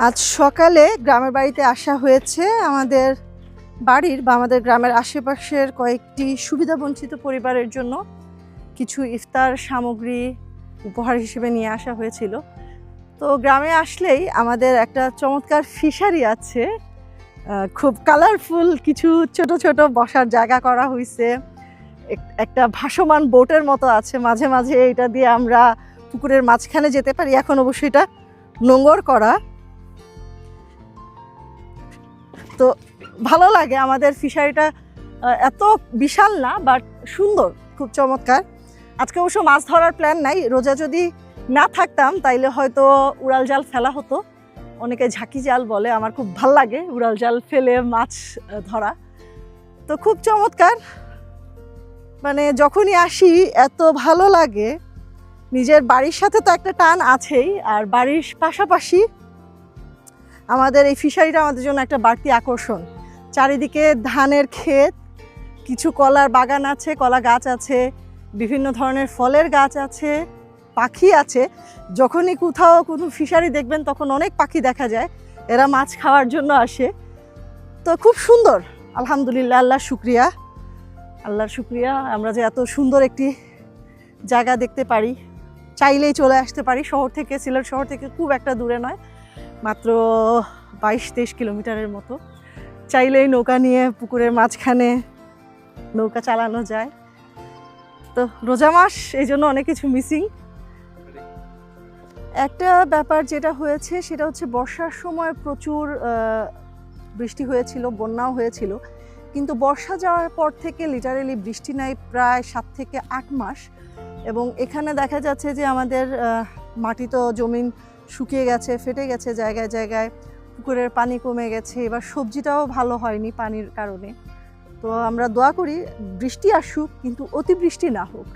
আজ সকালে গ্রামের বাড়িতে আসা হয়েছে আমাদের বাড়ির বা আমাদের গ্রামের আশেপাশের কয়েকটি সুবিধাবঞ্চিত পরিবারের জন্য কিছু ইফতার সামগ্রী উপহার হিসেবে নিয়ে আসা হয়েছিল। তো গ্রামে আসলেই আমাদের একটা চমৎকার ফিশারি আছে, খুব কালারফুল কিছু ছোট ছোট বসার জায়গা করা হয়েছে, একটা ভাসমান বোটের মতো আছে, মাঝে মাঝে এটা দিয়ে আমরা পুকুরের মাঝখানে যেতে পারি। এখন অবশ্যই এটা নোঙর করা, তো ভালো লাগে। আমাদের ফিশারিটা এত বিশাল না, বাট সুন্দর, খুব চমৎকার। আজকে অবশ্য মাছ ধরার প্ল্যান নাই, রোজা যদি না থাকতাম তাইলে হয়তো উড়াল জাল ফেলা হতো, অনেকে ঝাঁকি জাল বলে, আমার খুব ভাল লাগে উড়াল জাল ফেলে মাছ ধরা। তো খুব চমৎকার, মানে যখনই আসি এত ভালো লাগে। নিজের বাড়ির সাথে তো একটা টান আছেই, আর বাড়ির পাশাপাশি আমাদের এই ফিশারিটা আমাদের জন্য একটা বাড়তি আকর্ষণ। চারিদিকে ধানের ক্ষেত, কিছু কলার বাগান আছে, কলা গাছ আছে, বিভিন্ন ধরনের ফলের গাছ আছে, পাখি আছে। যখনই কোথাও কোনো ফিশারি দেখবেন তখন অনেক পাখি দেখা যায়, এরা মাছ খাওয়ার জন্য আসে। তো খুব সুন্দর, আলহামদুলিল্লাহ, আল্লাহর শুক্রিয়া আমরা যে এত সুন্দর একটি জায়গা দেখতে পারি। চাইলেই চলে আসতে পারি শহর থেকে, সিলেট শহর থেকে খুব একটা দূরে নয়, মাত্র 22-23 কিলোমিটারের মতো। চাইলেই নৌকা নিয়ে পুকুরের মাঝখানে নৌকা চালানো যায়। তো রোজা মাস, এই জন্য অনেক কিছু মিসিং। একটা ব্যাপার যেটা হয়েছে সেটা হচ্ছে বর্ষার সময় প্রচুর বৃষ্টি হয়েছিল, বন্যাও হয়েছিল, কিন্তু বর্ষা যাওয়ার পর থেকে লিটারেলি বৃষ্টি নাই প্রায় 7 থেকে 8 মাস। এবং এখানে দেখা যাচ্ছে যে আমাদের মাটি তো জমিন শুকিয়ে গেছে, ফেটে গেছে জায়গায় জায়গায়, পুকুরের পানি কমে গেছে, এবার সবজিটাও ভালো হয়নি পানির কারণে। তো আমরা দোয়া করি বৃষ্টি আসুক, কিন্তু অতিবৃষ্টি না হোক।